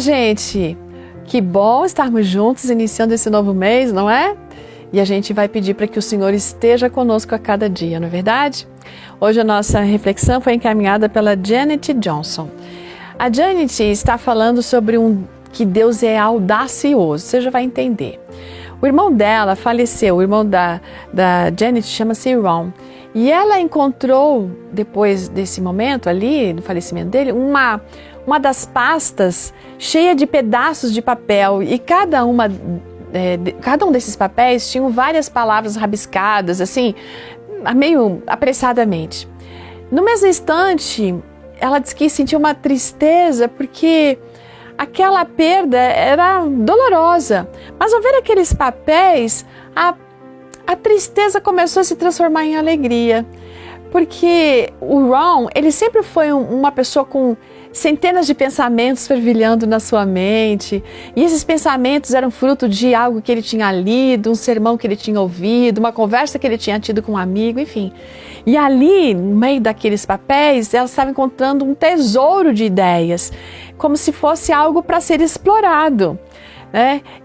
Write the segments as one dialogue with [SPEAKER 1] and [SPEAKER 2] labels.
[SPEAKER 1] gente! Que bom estarmos juntos iniciando esse novo mês, não é? E a gente vai pedir para que o Senhor esteja conosco a cada dia, não é verdade? Hoje a nossa reflexão foi encaminhada pela Janet Johnson. A Janet está falando sobre que Deus é audacioso, você já vai entender. O irmão dela faleceu, o irmão da Janet chama-se Ron. E ela encontrou, depois desse momento ali, do falecimento dele, uma das pastas cheia de pedaços de papel. E cada um desses papéis tinham várias palavras rabiscadas, assim, meio apressadamente. No mesmo instante, ela disse que sentiu uma tristeza porque aquela perda era dolorosa. Mas ao ver aqueles papéis, a tristeza começou a se transformar em alegria. Porque o Ron, ele sempre foi uma pessoa com centenas de pensamentos fervilhando na sua mente. E esses pensamentos eram fruto de algo que ele tinha lido, um sermão que ele tinha ouvido, uma conversa que ele tinha tido com um amigo, enfim. E ali, no meio daqueles papéis, ela estava encontrando um tesouro de ideias, como se fosse algo para ser explorado.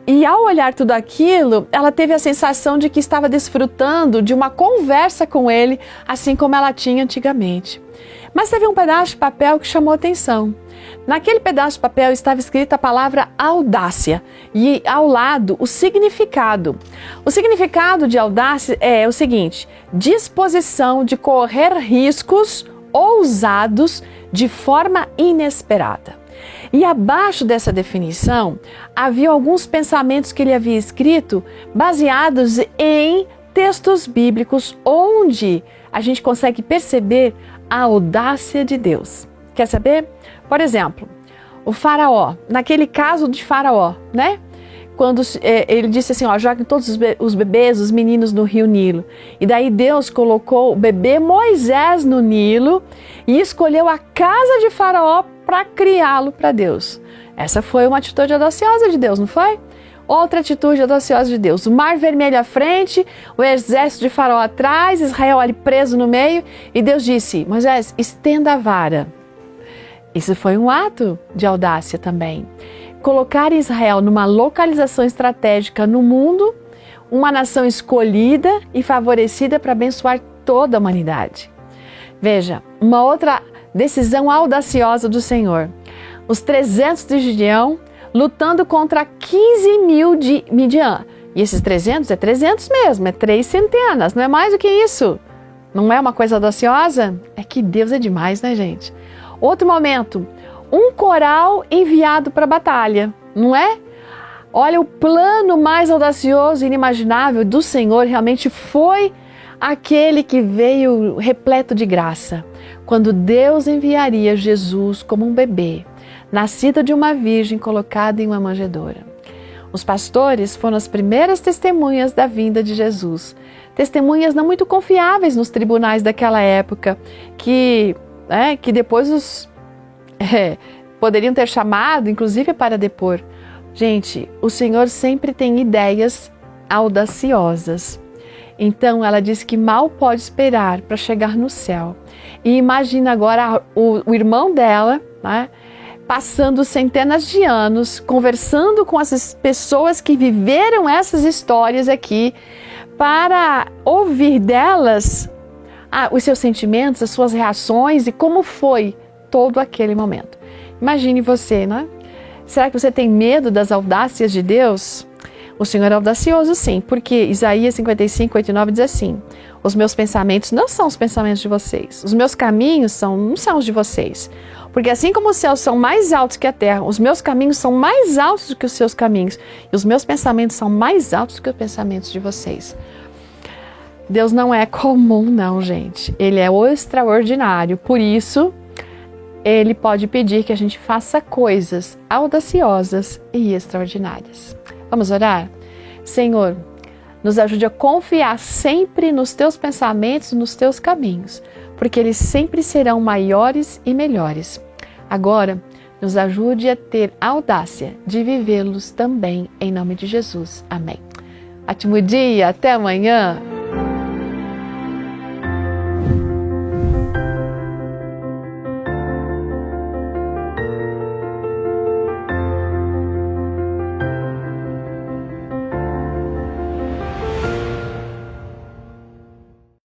[SPEAKER 1] E ao olhar tudo aquilo, ela teve a sensação de que estava desfrutando de uma conversa com ele, assim como ela tinha antigamente. Mas teve um pedaço de papel que chamou a atenção. Naquele pedaço de papel estava escrita a palavra audácia e ao lado o significado. O significado de audácia é o seguinte: disposição de correr riscos ousados de forma inesperada. E abaixo dessa definição, havia alguns pensamentos que ele havia escrito baseados em textos bíblicos onde a gente consegue perceber a audácia de Deus. Quer saber? Por exemplo, o faraó, naquele caso de faraó, né? Quando ele disse assim, joguem todos os bebês, os meninos no rio Nilo. E daí Deus colocou o bebê Moisés no Nilo e escolheu a casa de faraó para criá-lo para Deus. Essa foi uma atitude audaciosa de Deus, não foi? Outra atitude audaciosa de Deus. O mar vermelho à frente, o exército de faraó atrás, Israel ali preso no meio. E Deus disse, Moisés, estenda a vara. Isso foi um ato de audácia também. Colocar Israel numa localização estratégica no mundo, uma nação escolhida e favorecida para abençoar toda a humanidade. Veja, uma outra decisão audaciosa do Senhor. Os 300 de Gideão lutando contra 15 mil de Midian. E esses 300 é 300 mesmo, é 3 centenas, não é mais do que isso. Não é uma coisa audaciosa? É que Deus é demais, né, gente? Outro momento, um coral enviado para a batalha, não é? Olha, o plano mais audacioso e inimaginável do Senhor realmente foi aquele que veio repleto de graça, quando Deus enviaria Jesus como um bebê, nascido de uma virgem colocada em uma manjedoura. Os pastores foram as primeiras testemunhas da vinda de Jesus, testemunhas não muito confiáveis nos tribunais daquela época, que depois poderiam ter chamado, inclusive, para depor. Gente, o Senhor sempre tem ideias audaciosas. Então ela disse que mal pode esperar para chegar no céu. E imagina agora o irmão dela, né, passando centenas de anos, conversando com essas pessoas que viveram essas histórias aqui, para ouvir delas os seus sentimentos, as suas reações e como foi todo aquele momento. Imagine você, né? Será que você tem medo das audácias de Deus? O Senhor é audacioso, sim, porque Isaías 55, 8 e 9 diz assim: os meus pensamentos não são os pensamentos de vocês, os meus caminhos não são os de vocês. Porque assim como os céus são mais altos que a terra, os meus caminhos são mais altos do que os seus caminhos, e os meus pensamentos são mais altos do que os pensamentos de vocês. Deus não é comum, não, gente. Ele é o extraordinário, por isso Ele pode pedir que a gente faça coisas audaciosas e extraordinárias. Vamos orar? Senhor, nos ajude a confiar sempre nos Teus pensamentos e nos Teus caminhos, porque eles sempre serão maiores e melhores. Agora, nos ajude a ter a audácia de vivê-los também, em nome de Jesus. Amém. Ótimo dia, até amanhã!